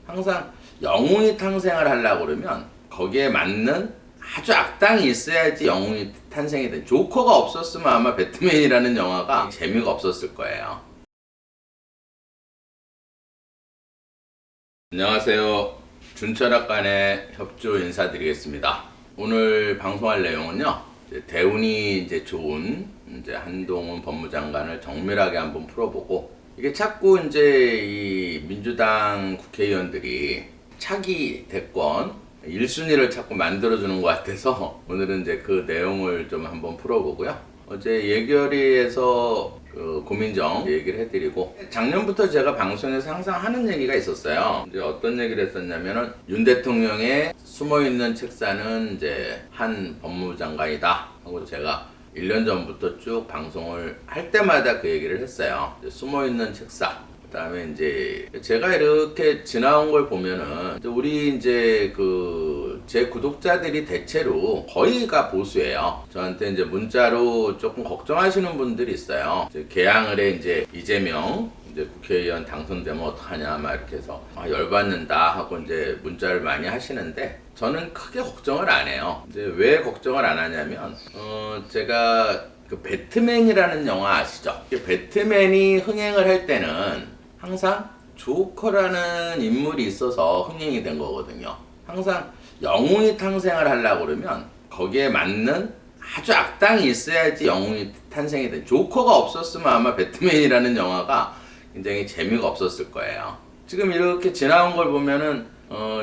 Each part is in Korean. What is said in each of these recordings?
항상 영웅이 탄생을 하려고 그러면 거기에 맞는 아주 악당이 있어야지 영웅이 탄생이 돼. 조커가 없었으면 아마 배트맨이라는 영화가 재미가 없었을 거예요. 안녕하세요. 준철학관의 협조 인사드리겠습니다. 오늘 방송할 내용은요, 대운이 이제 좋은 한동훈 법무장관을 정밀하게 한번 풀어보고, 이게 자꾸 이제 이 민주당 국회의원들이 차기 대권 1순위를 자꾸 만들어주는 것 같아서 오늘은 이제 그 내용을 좀 한번 풀어보고요. 어제 예결위에서 그 고민정 얘기를 해드리고, 작년부터 제가 방송에서 항상 하는 얘기가 있었어요. 이제 어떤 얘기를 했었냐면은 윤 대통령의 숨어있는 책사는 이제 한 법무장관이다 하고 제가 1년 전부터 쭉 방송을 할 때마다 그 얘기를 했어요. 숨어있는 책사. 그 다음에 이제 제가 이렇게 지나온 걸 보면은 우리 이제 제 구독자들이 대체로 거의가 보수예요. 저한테 이제 문자로 조금 걱정하시는 분들이 있어요. 이제 개항을 해 이제 이재명 이제 국회의원 당선되면 어떡하냐 막 이렇게 해서 열받는다 하고 이제 문자를 많이 하시는데, 저는 크게 걱정을 안 해요. 이제 왜 걱정을 안 하냐면 제가 그 배트맨이라는 영화 아시죠? 배트맨이 흥행을 할 때는 항상 조커라는 인물이 있어서 흥행이 된 거거든요. 항상 영웅이 탄생을 하려고 그러면 거기에 맞는 아주 악당이 있어야지 영웅이 탄생이 돼. 조커가 없었으면 아마 배트맨이라는 영화가 굉장히 재미가 없었을 거예요. 지금 이렇게 지나온 걸 보면은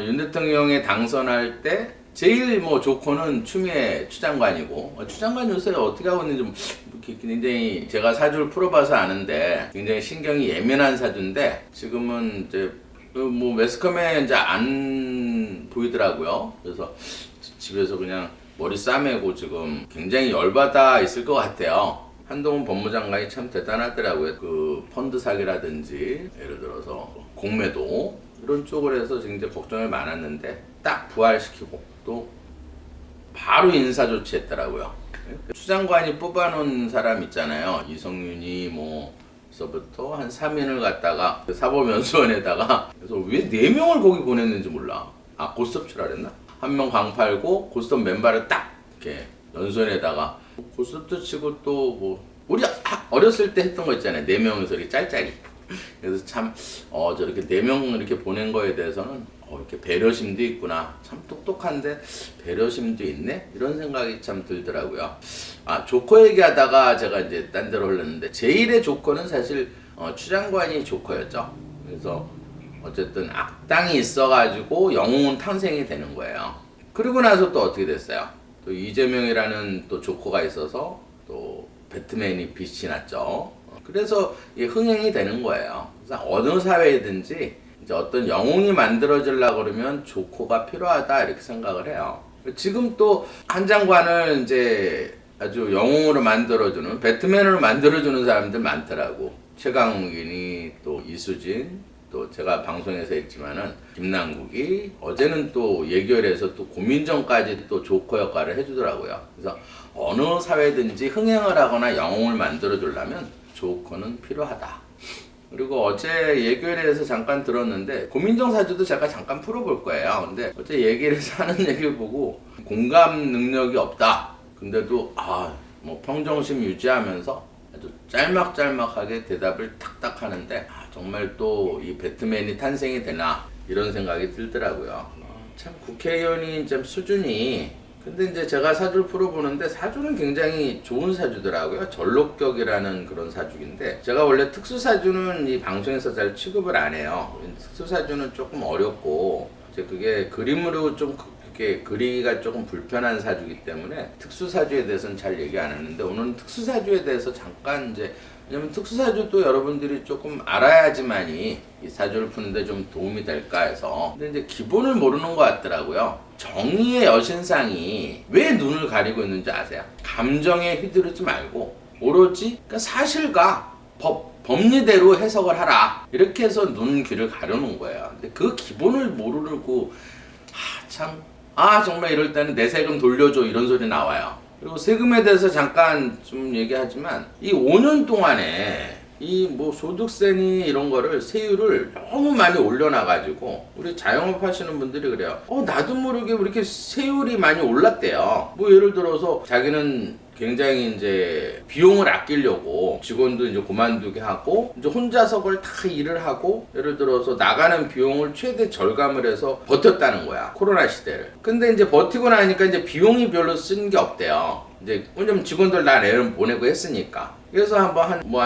윤 대통령이 당선할 때 제일 조커는 추미애 추장관이고, 추장관 요새 어떻게 하고 있는지 굉장히 제가 사주를 풀어봐서 아는데 굉장히 신경이 예민한 사주인데, 지금은 이제 매스컴에 이제 안 보이더라고요. 그래서 집에서 그냥 머리 싸매고 지금 굉장히 열받아 있을 것 같아요. 한동훈 법무장관이 참 대단하더라고요. 그 펀드 사기라든지 예를 들어서 공매도 이런 쪽을 해서 굉장히 걱정이 많았는데 딱 부활시키고 또 바로 인사 조치했더라고요. 추장관이 뽑아놓은 사람 있잖아요. 이성윤이 서부터 한 3인을 갖다가 사법연수원에다가, 그래서 왜 4명을 거기 보냈는지 몰라. 고스톱 치라 그랬나? 한 명 광팔고 고스톱 맨발을 딱 이렇게 연수원에다가 고스톱도 치고 또 우리 어렸을 때 했던 거 있잖아요. 4명이서 이렇게 짤짤이. 그래서 참 저렇게 4명 이렇게 보낸 거에 대해서는 이렇게 배려심도 있구나. 참 똑똑한데 배려심도 있네? 이런 생각이 참 들더라고요. 조커 얘기하다가 제가 이제 딴 데로 흘렀는데, 제1의 조커는 사실 추장관이 조커였죠. 그래서 어쨌든 악당이 있어가지고 영웅은 탄생이 되는 거예요. 그리고 나서 또 어떻게 됐어요? 또 이재명이라는 또 조커가 있어서 또 배트맨이 빛이 났죠. 그래서 이게 흥행이 되는 거예요. 그래서 어느 사회든지 이제 어떤 영웅이 만들어지려고 그러면 조커가 필요하다 이렇게 생각을 해요. 지금 또 한 장관을 이제 아주 영웅으로 만들어주는, 배트맨으로 만들어주는 사람들 많더라고. 최강욱이니 또 이수진, 또 제가 방송에서 했지만은 김남국이, 어제는 또 예결에서 또 고민정까지 또 조커 역할을 해주더라고요. 그래서 어느 사회든지 흥행을 하거나 영웅을 만들어주려면 조커는 필요하다. 그리고 어제 예결에서 잠깐 들었는데, 고민정 사주도 제가 잠깐 풀어볼 거예요. 근데 어제 예결에서 하는 얘기를 보고 공감 능력이 없다. 근데도 평정심 유지하면서 아주 짤막짤막하게 대답을 탁탁 하는데, 정말 또 이 배트맨이 탄생이 되나 이런 생각이 들더라고요. 참 국회의원이 좀 수준이, 근데 이제 제가 사주를 풀어보는데 사주는 굉장히 좋은 사주더라고요. 전록격이라는 그런 사주인데, 제가 원래 특수사주는 이 방송에서 잘 취급을 안 해요. 특수사주는 조금 어렵고 이제 그게 그림으로 좀 이렇게 그리기가 조금 불편한 사주이기 때문에 특수사주에 대해서는 잘 얘기 안 하는데, 오늘은 특수사주에 대해서 잠깐 이제, 왜냐면 특수사주도 여러분들이 조금 알아야지만이 이 사주를 푸는데 좀 도움이 될까 해서. 근데 이제 기본을 모르는 것 같더라고요. 정의의 여신상이 왜 눈을 가리고 있는지 아세요? 감정에 휘두르지 말고 오로지 사실과 법리대로 해석을 하라, 이렇게 해서 눈 귀를 가려놓은 거예요. 근데 그 기본을 모르고 정말 이럴 때는 내 세금 돌려줘 이런 소리 나와요. 그리고 세금에 대해서 잠깐 좀 얘기하지만, 이 5년 동안에 이 뭐 소득세니 이런 거를 세율을 너무 많이 올려놔가지고 우리 자영업 하시는 분들이 그래요. 나도 모르게 왜 이렇게 세율이 많이 올랐대요. 뭐 예를 들어서 자기는 굉장히 이제 비용을 아끼려고 직원도 이제 그만두게 하고 이제 혼자서 그걸 다 일을 하고 예를 들어서 나가는 비용을 최대 절감을 해서 버텼다는 거야. 코로나 시대를. 근데 이제 버티고 나니까 이제 비용이 별로 쓴 게 없대요. 이제 왜냐면 직원들 다 내일 보내고 했으니까. 그래서 한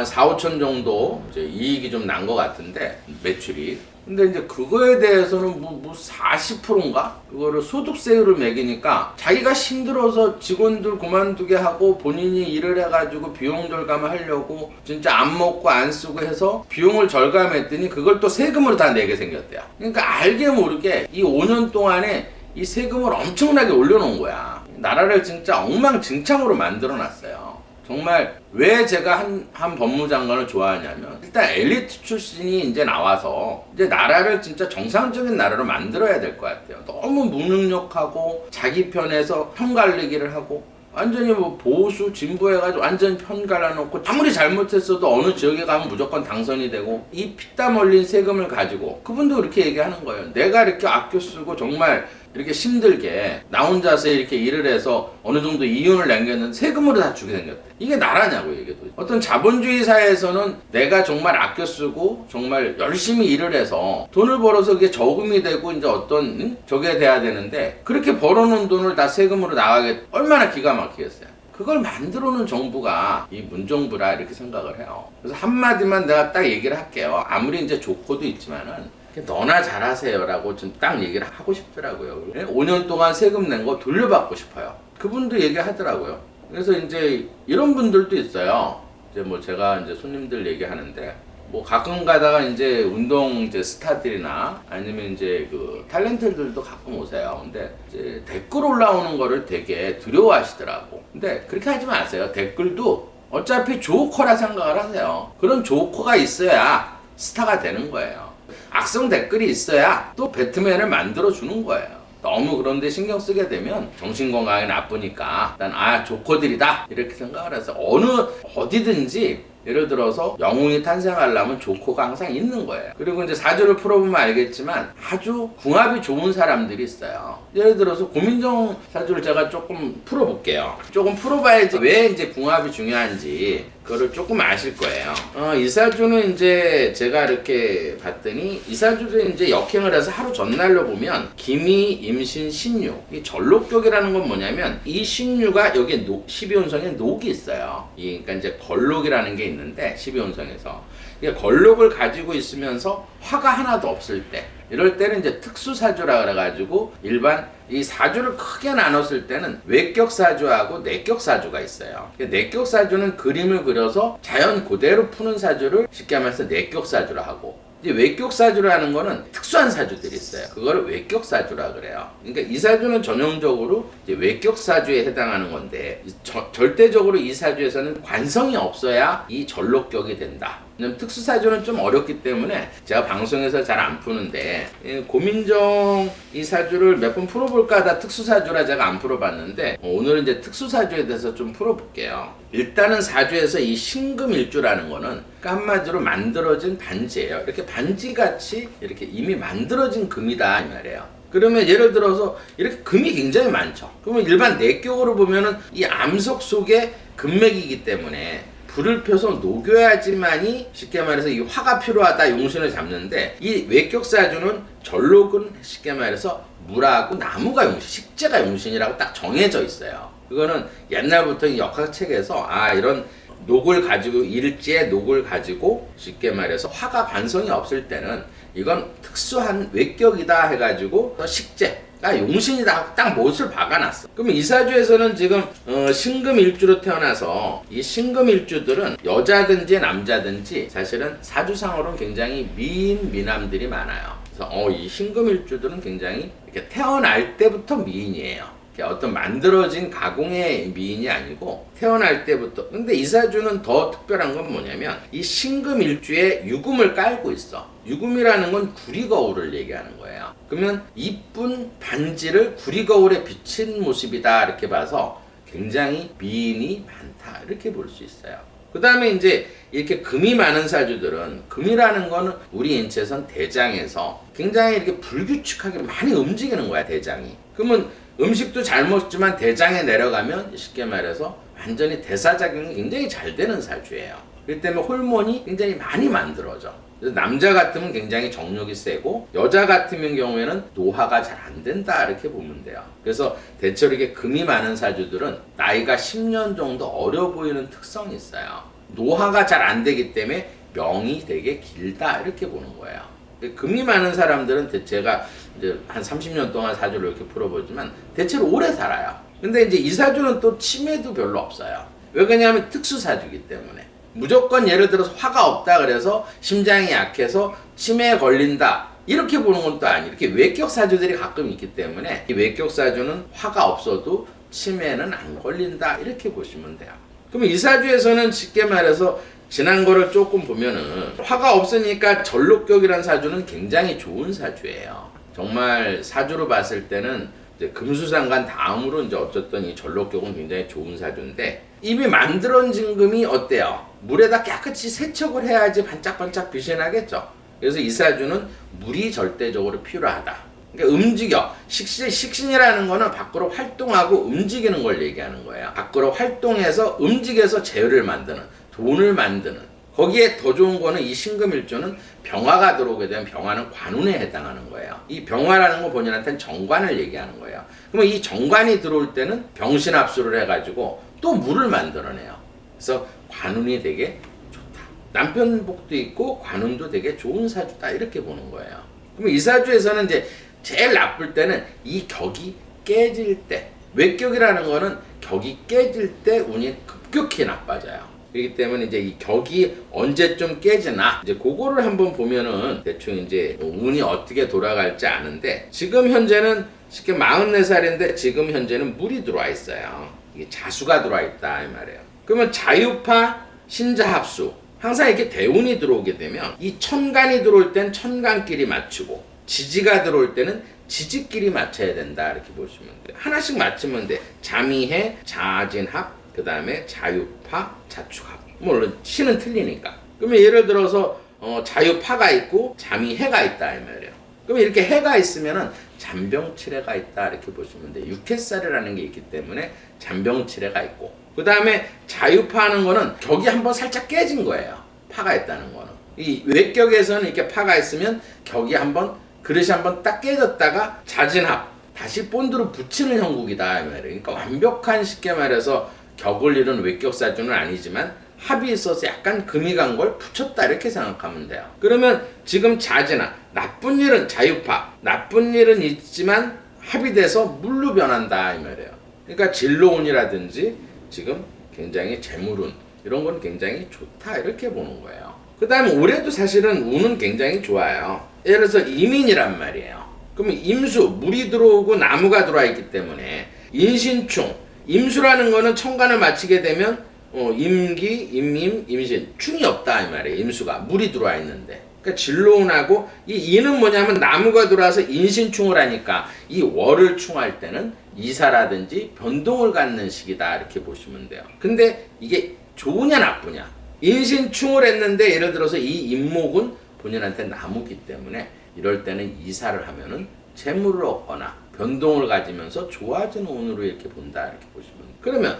4, 5천 정도 이제 이익이 좀 난 것 같은데 매출이. 근데 이제 그거에 대해서는 뭐 40%인가? 그거를 소득세율을 매기니까 자기가 힘들어서 직원들 그만두게 하고 본인이 일을 해가지고 비용 절감을 하려고 진짜 안 먹고 안 쓰고 해서 비용을 절감했더니 그걸 또 세금으로 다 내게 생겼대요. 그러니까 알게 모르게 이 5년 동안에 이 세금을 엄청나게 올려놓은 거야. 나라를 진짜 엉망진창으로 만들어놨어요. 정말 왜 제가 한 법무장관을 좋아하냐면 일단 엘리트 출신이 이제 나와서 이제 나라를 진짜 정상적인 나라로 만들어야 될 것 같아요. 너무 무능력하고 자기 편에서 편 갈리기를 하고 완전히 뭐 보수 진보해가지고 완전 편 갈라놓고 아무리 잘못했어도 어느 지역에 가면 무조건 당선이 되고 이 피땀 흘린 세금을 가지고 그분도 그렇게 얘기하는 거예요. 내가 이렇게 아껴 쓰고 정말 이렇게 힘들게 나 혼자서 이렇게 일을 해서 어느 정도 이윤을 남겼는데 세금으로 다 주게 생겼대. 이게 나라냐고 이게 도대체. 어떤 자본주의 사회에서는 내가 정말 아껴 쓰고 정말 열심히 일을 해서 돈을 벌어서 그게 저금이 되고 이제 어떤 저게 돼야 되는데 그렇게 벌어놓은 돈을 다 세금으로 나가게 얼마나 기가 막히겠어요. 그걸 만들어놓은 정부가 이 문정부라 이렇게 생각을 해요. 그래서 한마디만 내가 딱 얘기를 할게요. 아무리 이제 조커도 있지만은 너나 잘하세요 라고 좀 딱 얘기를 하고 싶더라고요. 5년 동안 세금 낸 거 돌려받고 싶어요. 그분도 얘기하더라고요. 그래서 이제 이런 분들도 있어요. 이제 뭐 제가 이제 손님들 얘기하는데 뭐 가끔 가다가 이제 운동 이제 스타들이나 아니면 이제 그 탤런트들도 가끔 오세요. 근데 이제 댓글 올라오는 거를 되게 두려워하시더라고. 근데 그렇게 하지 마세요. 댓글도 어차피 조커라 생각을 하세요. 그런 조커가 있어야 스타가 되는 거예요. 악성 댓글이 있어야 또 배트맨을 만들어주는 거예요. 너무 그런데 신경 쓰게 되면 정신건강에 나쁘니까 일단 조커들이다 이렇게 생각을 해서 어디든지 예를 들어서 영웅이 탄생하려면 조커가 항상 있는 거예요. 그리고 이제 사주를 풀어보면 알겠지만 아주 궁합이 좋은 사람들이 있어요. 예를 들어서 고민정 사주를 제가 조금 풀어볼게요. 조금 풀어봐야지 왜 이제 궁합이 중요한지 그거를 조금 아실 거예요. 이 사주는 이제 제가 이렇게 봤더니 이 사주도 이제 역행을 해서 하루 전날로 보면 기미, 임신, 신유. 이 전록격이라는 건 뭐냐면 이 신유가 여기에 12혼성에 녹이 있어요. 그러니까 이제 걸록이라는 게 있는데 12혼성에서 걸록을 가지고 있으면서 화가 하나도 없을 때 이럴 때는 이제 특수사주라 그래가지고 일반 이 사주를 크게 나눴을 때는 외격사주하고 내격사주가 있어요. 내격사주는 그림을 그려서 자연 그대로 푸는 사주를 쉽게 말해서 내격사주라 하고 이제 외격사주라는 거는 특수한 사주들이 있어요. 그거를 외격사주라 그래요. 그러니까 이 사주는 전형적으로 이제 외격사주에 해당하는 건데 절대적으로 이 사주에서는 관성이 없어야 이 전록격이 된다. 왜냐면 특수사주는 좀 어렵기 때문에 제가 방송에서 잘 안 푸는데 고민정 이 사주를 몇 번 풀어볼까 하다 특수사주라 제가 안 풀어봤는데 오늘은 이제 특수사주에 대해서 좀 풀어볼게요. 일단은 사주에서 이 신금일주라는 거는 그러니까 한마디로 만들어진 반지예요. 이렇게 반지같이 이렇게 이미 만들어진 금이다 이 말이에요. 그러면 예를 들어서 이렇게 금이 굉장히 많죠. 그러면 일반 내격으로 보면은 이 암석 속에 금맥이기 때문에 불을 펴서 녹여야지만이 쉽게 말해서 이 화가 필요하다 용신을 잡는데 이 외격사주는 전록은 쉽게 말해서 물하고 나무가 용신, 식재가 용신이라고 딱 정해져 있어요. 그거는 옛날부터 이 역학책에서 이런 녹을 가지고 일지의 녹을 가지고 쉽게 말해서 화가 관성이 없을 때는 이건 특수한 외격이다 해가지고 식재가 용신이다 딱 못을 박아놨어. 그러면 이 사주에서는 지금 신금일주로 태어나서 이 신금일주들은 여자든지 남자든지 사실은 사주상으로는 굉장히 미남들이 많아요. 그래서 이 신금일주들은 굉장히 이렇게 태어날 때부터 미인이에요. 어떤 만들어진 가공의 미인이 아니고 태어날 때부터. 근데 이 사주는 더 특별한 건 뭐냐면 이 신금일주에 유금을 깔고 있어. 유금이라는 건 구리거울을 얘기하는 거예요. 그러면 이쁜 반지를 구리거울에 비친 모습이다 이렇게 봐서 굉장히 미인이 많다 이렇게 볼 수 있어요. 그 다음에 이제 이렇게 금이 많은 사주들은, 금이라는 거는 우리 인체선 대장에서 굉장히 이렇게 불규칙하게 많이 움직이는 거야, 대장이. 그러면 음식도 잘 먹지만 대장에 내려가면 쉽게 말해서 완전히 대사작용이 굉장히 잘 되는 사주예요. 그렇기 때문에 호르몬이 굉장히 많이 만들어져. 그래서 남자 같으면 굉장히 정력이 세고 여자 같은 경우에는 노화가 잘 안 된다 이렇게 보면 돼요. 그래서 대체로 이게 금이 많은 사주들은 나이가 10년 정도 어려 보이는 특성이 있어요. 노화가 잘 안 되기 때문에 명이 되게 길다 이렇게 보는 거예요. 금이 많은 사람들은 제가 이제 한 30년 동안 사주를 이렇게 풀어보지만 대체로 오래 살아요. 근데 이제 이 사주는 또 치매도 별로 없어요. 왜 그러냐면 특수사주이기 때문에. 무조건 예를 들어서 화가 없다 그래서 심장이 약해서 치매에 걸린다 이렇게 보는 건 또 아니에요. 이렇게 외격 사주들이 가끔 있기 때문에 이 외격 사주는 화가 없어도 치매는 안 걸린다 이렇게 보시면 돼요. 그러면 이 사주에서는 쉽게 말해서 지난 거를 조금 보면은 화가 없으니까 전록격이라는 사주는 굉장히 좋은 사주예요. 정말 사주로 봤을 때는 이제 금수상관 다음으로 이제 어쨌든 이 전록격은 굉장히 좋은 사주인데 이미 만들어진 금이 어때요? 물에다 깨끗이 세척을 해야지 반짝반짝 빛이 나겠죠. 그래서 이 사주는 물이 절대적으로 필요하다. 그러니까 움직여. 식신이라는 거는 밖으로 활동하고 움직이는 걸 얘기하는 거예요. 밖으로 활동해서 움직여서 재료를 만드는, 돈을 만드는. 거기에 더 좋은 거는 이 신금일조는 병화가 들어오게 되면 병화는 관운에 해당하는 거예요. 이 병화라는 건 본인한테는 정관을 얘기하는 거예요. 그러면 이 정관이 들어올 때는 병신합수를 해가지고 또 물을 만들어내요. 그래서 관운이 되게 좋다. 남편 복도 있고 관운도 되게 좋은 사주다 이렇게 보는 거예요. 그러면 이 사주에서는 이제 제일 나쁠 때는 이 격이 깨질 때, 외격이라는 거는 격이 깨질 때 운이 급격히 나빠져요. 그렇기 때문에 이제 이 격이 언제쯤 깨지나 이제 그거를 한번 보면은 대충 이제 운이 어떻게 돌아갈지 아는데 지금 현재는 쉽게 44살인데 지금 현재는 물이 들어와 있어요. 이게 자수가 들어와 있다 이 말이에요. 그러면 자유파 신자합수 항상 이렇게 대운이 들어오게 되면 이 천간이 들어올 땐 천간끼리 맞추고 지지가 들어올 때는 지지끼리 맞춰야 된다 이렇게 보시면 돼요. 하나씩 맞추면 돼. 자미해, 자진합, 그 다음에 자유파, 자축합. 물론 시는 틀리니까. 그러면 예를 들어서 자유파가 있고 자미해가 있다 이 말이에요. 그러면 이렇게 해가 있으면은 잔병치레가 있다 이렇게 보시면 돼요. 육해살이라는 게 있기 때문에 잔병치레가 있고 그 다음에 자유파하는 거는 격이 한번 살짝 깨진 거예요. 파가 있다는 거는. 이 외격에서는 이렇게 파가 있으면 격이 한번 그릇이 한번 딱 깨졌다가 자진합 다시 본드로 붙이는 형국이다 이 말이에요. 그러니까 완벽한 쉽게 말해서 격을 이룬 외격사주는 아니지만 합이 있어서 약간 금이 간 걸 붙였다 이렇게 생각하면 돼요. 그러면 지금 자진합 나쁜 일은 자유파 나쁜 일은 있지만 합이 돼서 물로 변한다 이 말이에요. 그러니까 진로운이라든지 지금 굉장히 재물운 이런 건 굉장히 좋다 이렇게 보는 거예요. 그 다음에 올해도 사실은 운은 굉장히 좋아요. 예를 들어서 임인이란 말이에요. 그러면 임수 물이 들어오고 나무가 들어와 있기 때문에 인신충 임수라는 거는 천간을 맞추게 되면 임기, 임임, 임신 충이 없다 이 말이에요. 임수가 물이 들어와 있는데 그러니까 진로운하고 이 인은 뭐냐면 나무가 들어와서 인신충을 하니까 이 월을 충할 때는 이사라든지 변동을 갖는 시기다 이렇게 보시면 돼요. 근데 이게 좋으냐 나쁘냐 인신충을 했는데 예를 들어서 이 인목은 본인한테 나무기 때문에 이럴 때는 이사를 하면은 재물을 얻거나 변동을 가지면서 좋아지는 운으로 이렇게 본다 이렇게 보시면 돼요. 그러면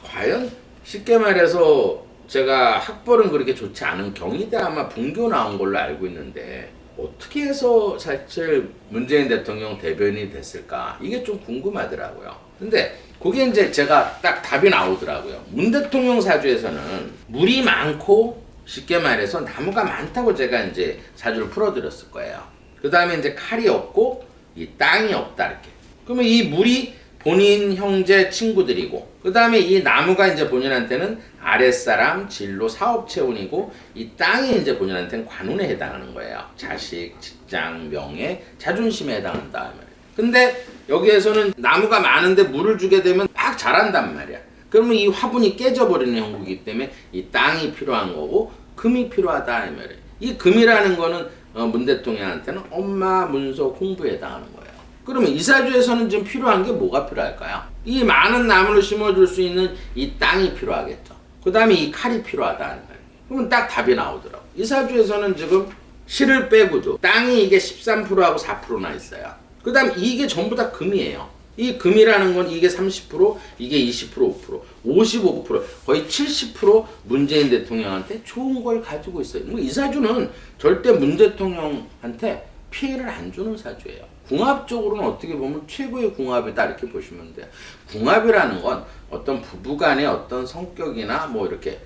과연 쉽게 말해서 제가 학벌은 그렇게 좋지 않은 경희대 아마 분교 나온 걸로 알고 있는데 어떻게 해서 사실 문재인 대통령 대변인이 됐을까 이게 좀 궁금하더라고요. 근데 그게 이제 제가 딱 답이 나오더라고요. 문 대통령 사주에서는 물이 많고 쉽게 말해서 나무가 많다고 제가 이제 사주를 풀어드렸을 거예요. 그 다음에 이제 칼이 없고 이 땅이 없다 이렇게. 그러면 이 물이 본인 형제 친구들이고 그 다음에 이 나무가 이제 본인한테는 아랫사람 진로 사업체운이고 이 땅이 이제 본인한테는 관운에 해당하는 거예요. 자식, 직장, 명예, 자존심에 해당한다 말이에요. 근데 여기에서는 나무가 많은데 물을 주게 되면 막 자란단 말이야. 그러면 이 화분이 깨져버리는 형국이기 때문에 이 땅이 필요한 거고 금이 필요하다 이 말이에요. 이 금이라는 거는 문 대통령한테는 엄마 문서 공부에 해당하는 거예요. 그러면 이 사주에서는 지금 필요한 게 뭐가 필요할까요? 이 많은 나무를 심어줄 수 있는 이 땅이 필요하겠죠. 그 다음에 이 칼이 필요하다는 거예요. 그러면 딱 답이 나오더라고. 이 사주에서는 지금 실을 빼고도 땅이 이게 13%하고 4%나 있어요. 그 다음 이게 전부 다 금이에요. 이 금이라는 건 이게 30%, 이게 20%, 5%, 55%, 거의 70% 문재인 대통령한테 좋은 걸 가지고 있어요. 이 사주는 절대 문 대통령한테 피해를 안 주는 사주예요. 궁합적으로는 어떻게 보면 최고의 궁합이다 이렇게 보시면 돼요. 궁합이라는 건 어떤 부부간의 어떤 성격이나 뭐 이렇게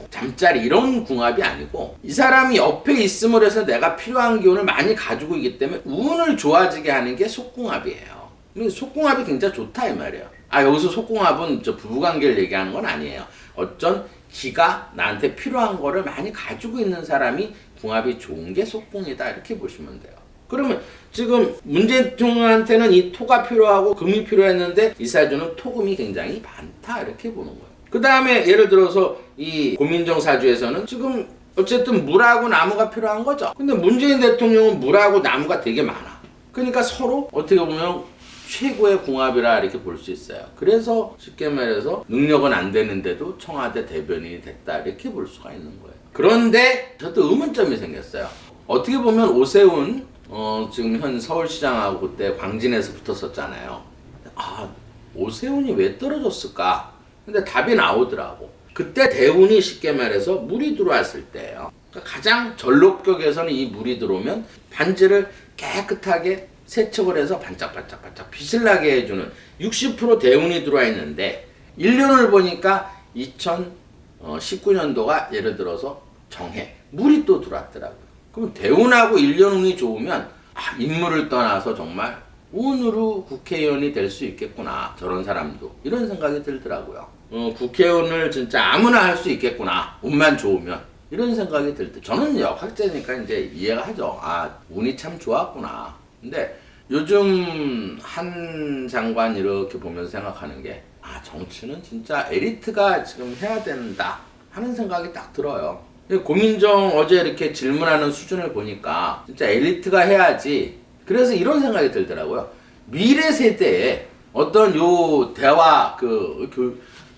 잠자리 이런 궁합이 아니고 이 사람이 옆에 있음으로 해서 내가 필요한 기운을 많이 가지고 있기 때문에 운을 좋아지게 하는 게 속궁합이에요. 속궁합이 굉장히 좋다 이 말이에요. 여기서 속궁합은 저 부부관계를 얘기하는 건 아니에요. 어쩐 기가 나한테 필요한 거를 많이 가지고 있는 사람이 궁합이 좋은 게 속궁이다 이렇게 보시면 돼요. 그러면 지금 문재인 대통령한테는 이 토가 필요하고 금이 필요했는데 이 사주는 토금이 굉장히 많다 이렇게 보는 거예요. 그 다음에 예를 들어서 이 고민정 사주에서는 지금 어쨌든 물하고 나무가 필요한 거죠. 근데 문재인 대통령은 물하고 나무가 되게 많아. 그러니까 서로 어떻게 보면 최고의 궁합이라 이렇게 볼 수 있어요. 그래서 쉽게 말해서 능력은 안 되는데도 청와대 대변인이 됐다 이렇게 볼 수가 있는 거예요. 그런데 저도 의문점이 생겼어요. 어떻게 보면 오세훈 지금 현 서울시장하고 그때 광진에서 붙었었잖아요. 오세훈이 왜 떨어졌을까? 근데 답이 나오더라고. 그때 대운이 쉽게 말해서 물이 들어왔을 때예요. 그러니까 가장 전록격에서는 이 물이 들어오면 반지를 깨끗하게 세척을 해서 반짝반짝반짝 빛을 나게 해주는 60% 대운이 들어와 있는데 1년을 보니까 2019년도가 예를 들어서 정해 물이 또 들어왔더라고요. 그럼 대운하고 1년 운이 좋으면 인물을 떠나서 정말 운으로 국회의원이 될 수 있겠구나 저런 사람도 이런 생각이 들더라고요. 국회의원을 진짜 아무나 할 수 있겠구나 운만 좋으면 이런 생각이 들 때 저는 역학자니까 이제 이해가 하죠. 운이 참 좋았구나. 근데 요즘 한 장관 이렇게 보면서 생각하는 게 정치는 진짜 엘리트가 지금 해야 된다 하는 생각이 딱 들어요. 고민정 어제 이렇게 질문하는 수준을 보니까 진짜 엘리트가 해야지. 그래서 이런 생각이 들더라고요. 미래 세대에 어떤 요 대화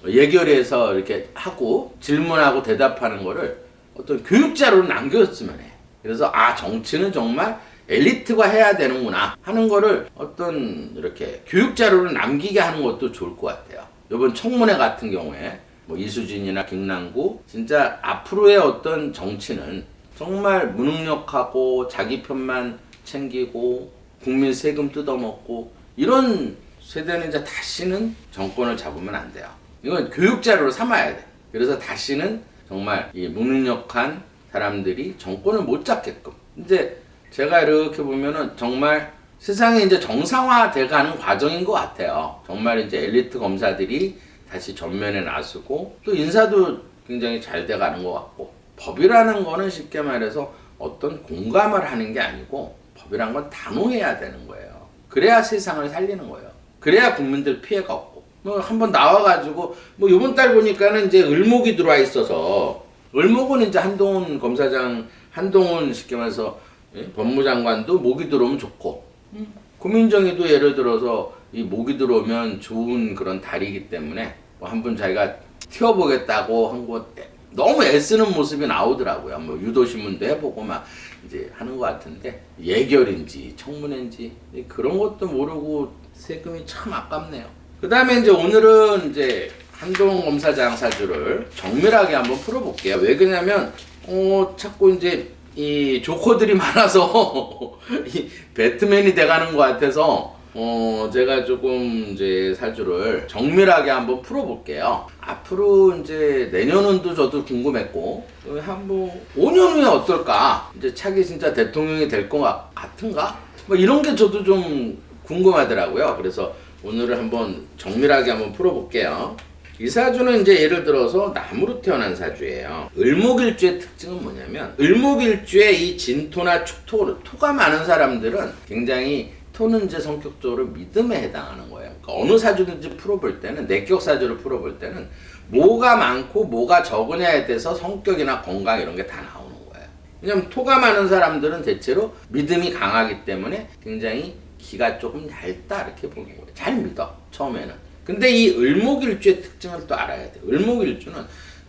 예결에서 이렇게 하고 질문하고 대답하는 거를 어떤 교육자로 남겼으면 해. 그래서 정치는 정말 엘리트가 해야 되는구나 하는 거를 어떤 이렇게 교육자료를 남기게 하는 것도 좋을 것 같아요. 이번 청문회 같은 경우에 뭐 이수진이나 김남구 진짜 앞으로의 어떤 정치는 정말 무능력하고 자기 편만 챙기고 국민 세금 뜯어먹고 이런 세대는 이제 다시는 정권을 잡으면 안 돼요. 이건 교육자료로 삼아야 돼. 그래서 다시는 정말 이 무능력한 사람들이 정권을 못 잡게끔 이제 제가 이렇게 보면은 정말 세상이 이제 정상화돼 가는 과정인 것 같아요. 정말 이제 엘리트 검사들이 다시 전면에 나서고 또 인사도 굉장히 잘 돼 가는 것 같고 법이라는 거는 쉽게 말해서 어떤 공감을 하는 게 아니고 법이란 건 단호해야 되는 거예요. 그래야 세상을 살리는 거예요. 그래야 국민들 피해가 없고 뭐 한번 나와가지고 뭐 이번 달 보니까는 이제 을목이 들어와 있어서 을목은 이제 한동훈 검사장 한동훈 쉽게 말해서 법무장관도 목이 들어오면 좋고 고민정이도 예를 들어서 이 목이 들어오면 좋은 그런 달이기 때문에 뭐 한번 자기가 튀어보겠다고 한 거 너무 애쓰는 모습이 나오더라고요. 뭐 유도신문도 해보고 막 이제 하는 것 같은데 예결인지 청문회인지 그런 것도 모르고 세금이 참 아깝네요. 그 다음에 이제 오늘은 이제 한동훈 검사장 사주를 정밀하게 한번 풀어볼게요. 왜 그러냐면 자꾸 이제 이 조커들이 많아서 이 배트맨이 돼가는 것 같아서 제가 조금 이제 사주를 정밀하게 한번 풀어볼게요. 앞으로 이제 내년은도 저도 궁금했고 한 5년 후에 어떨까? 이제 차기 진짜 대통령이 될 것 같은가? 뭐 이런 게 저도 좀 궁금하더라고요. 그래서 오늘은 한번 정밀하게 한번 풀어볼게요. 이 사주는 이제 예를 들어서 나무로 태어난 사주예요. 을목일주의 특징은 뭐냐면 을목일주의 이 진토나 축토, 토가 많은 사람들은 굉장히 토는 이제 성격적으로 믿음에 해당하는 거예요. 그러니까 어느 사주든지 풀어볼 때는 내격 사주를 풀어볼 때는 뭐가 많고 뭐가 적으냐에 대해서 성격이나 건강 이런 게 다 나오는 거예요. 왜냐면 토가 많은 사람들은 대체로 믿음이 강하기 때문에 굉장히 기가 조금 얇다 이렇게 보는 거예요. 잘 믿어 처음에는. 근데 이 을목일주의 특징을 또 알아야 돼요. 을목일주는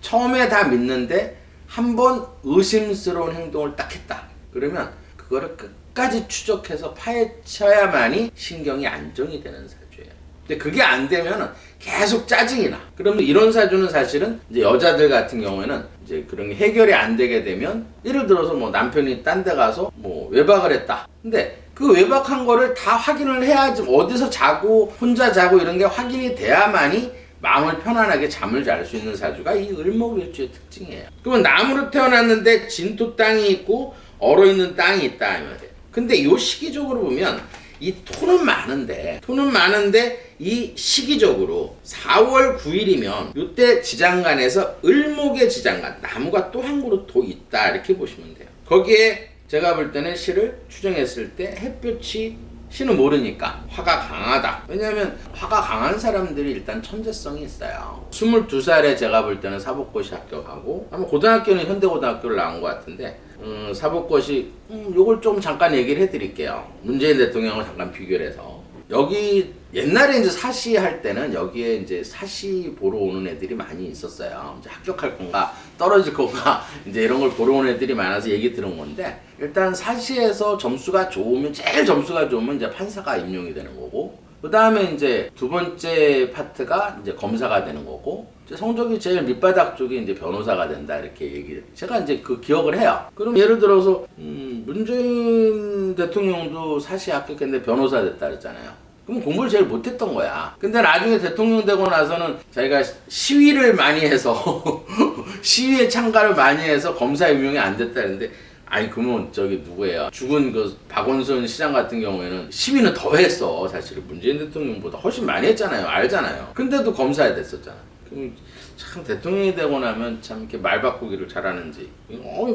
처음에 다 믿는데 한번 의심스러운 행동을 딱 했다. 그러면 그거를 끝까지 추적해서 파헤쳐야만이 신경이 안정이 되는 사주예요. 근데 그게 안 되면 계속 짜증이 나. 그러면 이런 사주는 사실은 이제 여자들 같은 경우에는 이제 그런 게 해결이 안 되게 되면 예를 들어서 뭐 남편이 딴 데 가서 뭐 외박을 했다. 근데 그 외박한 거를 다 확인을 해야지 어디서 자고 혼자 자고 이런 게 확인이 돼야만이 마음을 편안하게 잠을 잘 수 있는 사주가 이 을목일주의 특징이에요. 그러면 나무로 태어났는데 진토 땅이 있고 얼어있는 땅이 있다 이 말이에요. 근데 요 시기적으로 보면 이 토는 많은데 이 시기적으로 4월 9일이면 이때 지장간에서 을목의 지장간 나무가 또 한 그루 더 있다 이렇게 보시면 돼요. 거기에 제가 볼 때는 시를 추정했을 때 햇볕이 시는 모르니까 화가 강하다. 왜냐하면 화가 강한 사람들이 일단 천재성이 있어요. 22살에 제가 볼 때는 사법고시 합격하고 아마 고등학교는 현대고등학교를 나온 것 같은데 사법고시 요걸 좀 잠깐 얘기를 해드릴게요. 문재인 대통령을 잠깐 비교를 해서 여기 옛날에 이제 사시 할 때는 여기에 이제 사시 보러 오는 애들이 많이 있었어요. 이제 합격할 건가 떨어질 건가 이제 이런 걸 보러 오는 애들이 많아서 얘기 들은 건데 일단 사시에서 점수가 좋으면 제일 점수가 좋으면 이제 판사가 임용이 되는 거고 그 다음에 이제 두 번째 파트가 이제 검사가 되는 거고 성적이 제일 밑바닥 쪽이 이제 변호사가 된다 이렇게 얘기 제가 이제 그 기억을 해요. 그럼 예를 들어서 문재인 대통령도 사시 합격했는데 변호사 됐다 그랬잖아요. 그럼 공부를 제일 못했던 거야. 근데 나중에 대통령 되고 나서는 자기가 시위를 많이 해서 시위에 참가를 많이 해서 검사 임용이 안 됐다 그랬는데 아니 그러면 저기 누구예요? 죽은 그 박원순 시장 같은 경우에는 시위는 더 했어. 사실은 문재인 대통령보다 훨씬 많이 했잖아요. 알잖아요. 근데도 검사에 됐었잖아. 그럼 참 대통령이 되고 나면 참 이렇게 말 바꾸기를 잘하는지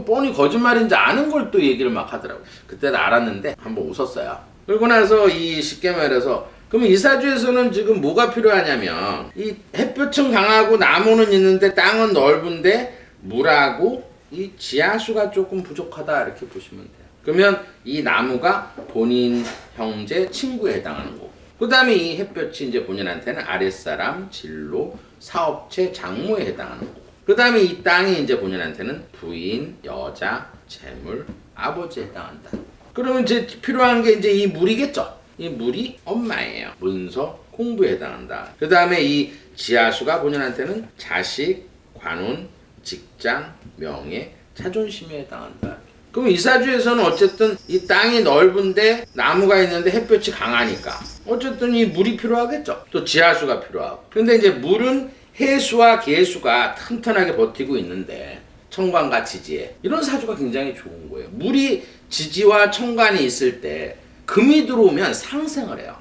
뻔히 거짓말인지 아는 걸 또 얘기를 막 하더라고. 그때도 알았는데 한번 웃었어요. 그러고 나서 이 쉽게 말해서 그럼 이 사주에서는 지금 뭐가 필요하냐면 이 햇볕은 강하고 나무는 있는데 땅은 넓은데 물하고 이 지하수가 조금 부족하다 이렇게 보시면 돼요. 그러면 이 나무가 본인 형제 친구에 해당하는 거고 그 다음에 이 햇볕이 이제 본인한테는 아랫사람 진로 사업체 장모에 해당하는 거고 그 다음에 이 땅이 이제 본인한테는 부인 여자 재물 아버지에 해당한다. 그러면 이제 필요한 게 이제 이 물이겠죠. 이 물이 엄마예요. 문서, 공부에 해당한다. 그 다음에 이 지하수가 본인한테는 자식, 관운, 직장, 명예, 자존심에 해당한다. 그럼 이 사주에서는 어쨌든 이 땅이 넓은데 나무가 있는데 햇볕이 강하니까 어쨌든 이 물이 필요하겠죠. 또 지하수가 필요하고. 근데 이제 물은 해수와 계수가 튼튼하게 버티고 있는데 청관과 지지에 이런 사주가 굉장히 좋은 거예요. 물이 지지와 청관이 있을 때 금이 들어오면 상생을 해요.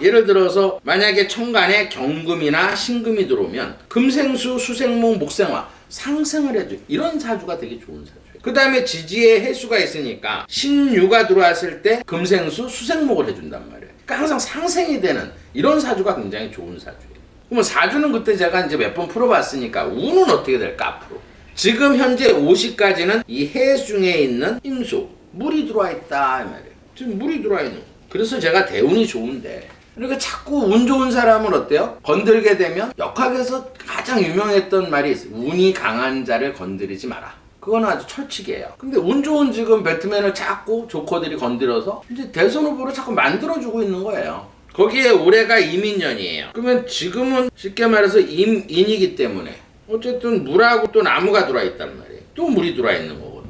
예를 들어서 만약에 청관에 경금이나 신금이 들어오면 금생수, 수생목, 목생화 상생을 해줘. 이런 사주가 되게 좋은 사주예요. 그 다음에 지지에 해수가 있으니까 신유가 들어왔을 때 금생수, 수생목을 해준단 말이에요. 그러니까 항상 상생이 되는 이런 사주가 굉장히 좋은 사주예요. 그러면 사주는 그때 제가 이제 몇 번 풀어봤으니까 운은 어떻게 될까 앞으로? 지금 현재 50까지는 이 해 중에 있는 임수 물이 들어와 있다 이 말이에요. 지금 물이 들어와 있는. 그래서 제가 대운이 좋은데 그러니까 자꾸 운 좋은 사람은 어때요? 건들게 되면 역학에서 가장 유명했던 말이 있어요. 운이 강한 자를 건드리지 마라. 그건 아주 철칙이에요. 근데 운 좋은 지금 배트맨을 자꾸 조커들이 건드려서 이제 대선 후보로 자꾸 만들어주고 있는 거예요. 거기에 올해가 이민년이에요. 그러면 지금은 쉽게 말해서 임인이기 때문에 어쨌든 물하고 또 나무가 들어와 있단 말이에요. 또 물이 들어와 있는 거거든.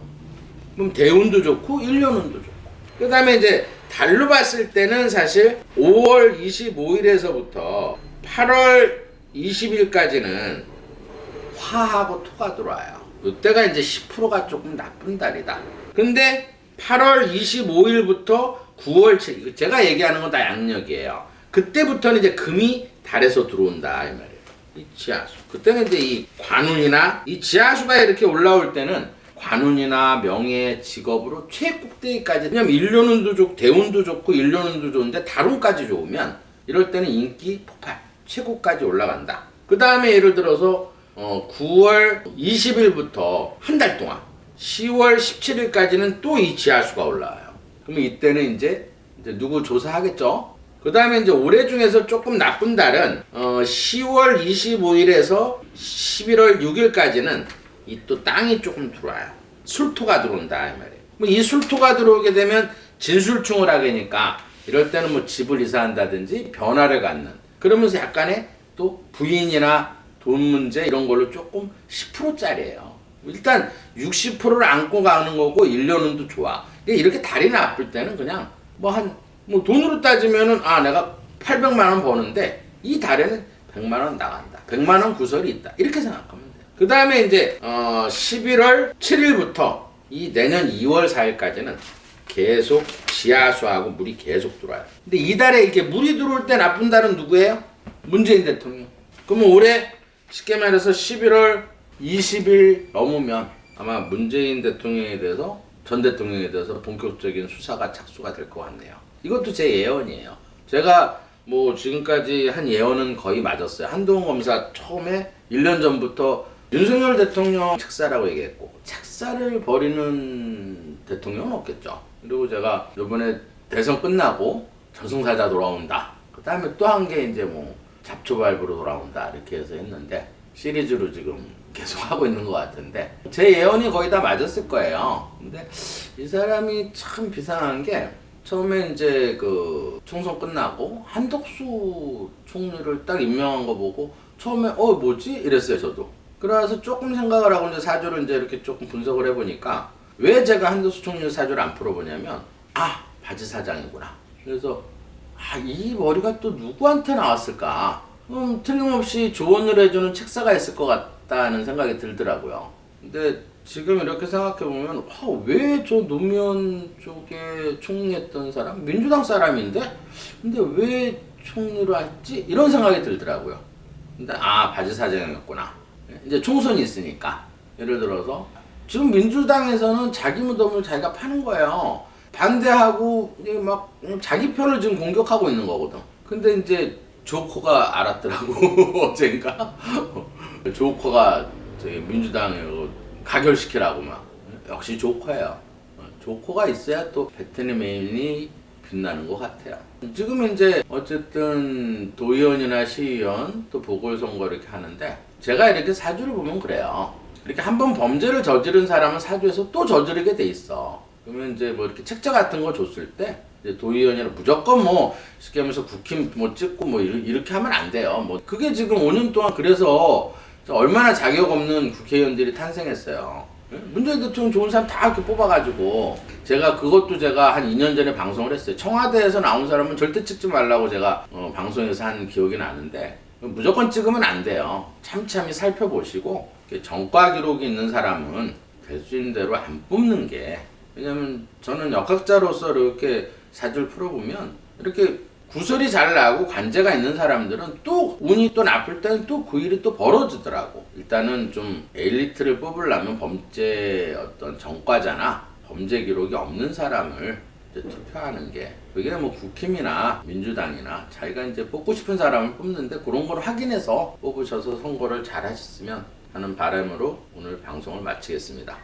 그럼 대운도 좋고 일년운도 좋고. 그 다음에 이제 달로 봤을 때는 사실 5월 25일에서부터 8월 20일까지는 화하고 토가 들어와요. 이때가 이제 10%가 조금 나쁜 달이다. 근데 8월 25일부터 9월 7일 제가 얘기하는 건 다 양력이에요. 그때부터는 이제 금이 달에서 들어온다 이 말이에요. 이 지하수. 그때는 이제 이 관운이나 이 지하수가 이렇게 올라올 때는 관운이나 명예, 직업으로 최꼭대기까지. 왜냐면 일년운도 좋고 대운도 좋고 일년운도 좋은데 달운까지 좋으면 이럴 때는 인기 폭발 최고까지 올라간다. 그 다음에 예를 들어서 9월 20일부터 한 달 동안 10월 17일까지는 또 이 지하수가 올라와요. 그러면 이때는 이제 누구 조사하겠죠? 그 다음에 이제 올해 중에서 조금 나쁜 달은 10월 25일에서 11월 6일까지는 이 또 땅이 조금 들어와요. 술토가 들어온다 이 말이에요. 뭐 이 술토가 들어오게 되면 진술충을 하게니까 이럴 때는 뭐 집을 이사한다든지 변화를 갖는, 그러면서 약간의 또 부인이나 돈 문제 이런 걸로 조금 10%짜리예요. 일단 60%를 안고 가는 거고 1년은 또 좋아. 이렇게 달이 나쁠 때는 그냥 뭐 돈으로 따지면은 내가 800만 원 버는데 이 달에는 100만 원 나간다. 100만 원 구설이 있다. 이렇게 생각하면 돼요. 그 다음에 이제 11월 7일부터 이 내년 2월 4일까지는 계속 지하수하고 물이 계속 들어와요. 근데 이 달에 이렇게 물이 들어올 때 나쁜 달은 누구예요? 문재인 대통령. 그러면 올해 쉽게 말해서 11월 20일 넘으면 아마 문재인 대통령에 대해서, 전 대통령에 대해서 본격적인 수사가 착수가 될 것 같네요. 이것도 제 예언이에요. 제가 뭐 지금까지 한 예언은 거의 맞았어요. 한동훈 검사 처음에 1년 전부터 윤석열 대통령 책사라고 얘기했고, 책사를 벌이는 대통령은 없겠죠. 그리고 제가 이번에 대선 끝나고 저승사자 돌아온다. 그 다음에 또 한 게 이제 뭐 잡초발부로 돌아온다. 이렇게 해서 했는데 시리즈로 지금 계속 하고 있는 것 같은데 제 예언이 거의 다 맞았을 거예요. 근데 이 사람이 참 비상한 게 처음에 이제 그 총선 끝나고 한덕수 총리를 딱 임명한 거 보고 처음에 뭐지? 이랬어요 저도. 그래서 조금 생각을 하고 이제 사주를 이제 이렇게 조금 분석을 해보니까 왜 제가 한덕수 총리 사주를 안 풀어보냐면 바지 사장이구나. 그래서 이 머리가 또 누구한테 나왔을까? 틀림없이 조언을 해주는 책사가 있을 것 같다는 생각이 들더라고요. 근데 지금 이렇게 생각해보면 왜 저 노무현 쪽에 총리했던 사람? 민주당 사람인데? 근데 왜 총리로 했지? 이런 생각이 들더라고요. 근데 바지 사장이었구나. 이제 총선이 있으니까 예를 들어서 지금 민주당에서는 자기 무덤을 자기가 파는 거예요. 반대하고 막 자기 편을 지금 공격하고 있는 거거든. 근데 이제 조커가 알았더라고. 어젠가 조커가 저기 민주당을 가결시키라고 막. 역시 조커예요. 조커가 있어야 또 베트남 메인이 빛나는 것 같아요. 지금 이제 어쨌든 도의원이나 시의원 또 보궐선거 이렇게 하는데 제가 이렇게 사주를 보면 그래요. 이렇게 한번 범죄를 저지른 사람은 사주에서 또 저지르게 돼 있어. 그러면 이제 뭐 이렇게 책자 같은 거 줬을 때 이제 도의원이나 무조건 뭐 쉽게 하면서 국힘 뭐 찍고 뭐 이렇게 하면 안 돼요. 뭐 그게 지금 5년 동안 그래서 얼마나 자격 없는 국회의원들이 탄생했어요. 문재인 대통령 좋은 사람 다 이렇게 뽑아가지고 제가 한 2년 전에 방송을 했어요. 청와대에서 나온 사람은 절대 찍지 말라고 제가 방송에서 한 기억이 나는데 무조건 찍으면 안 돼요. 참참히 살펴보시고 전과 기록이 있는 사람은 될 수 있는 대로 안 뽑는 게, 왜냐면 저는 역학자로서 이렇게 사주를 풀어보면 이렇게 구설이 잘 나고 관제가 있는 사람들은 또 운이 또 나쁠 때는 또 그 일이 또 벌어지더라고. 일단은 좀 엘리트를 뽑으려면 범죄 어떤 전과자나 범죄 기록이 없는 사람을 이제 투표하는 게, 그게 뭐 국힘이나 민주당이나 자기가 이제 뽑고 싶은 사람을 뽑는데 그런 걸 확인해서 뽑으셔서 선거를 잘 하셨으면 하는 바람으로 오늘 방송을 마치겠습니다.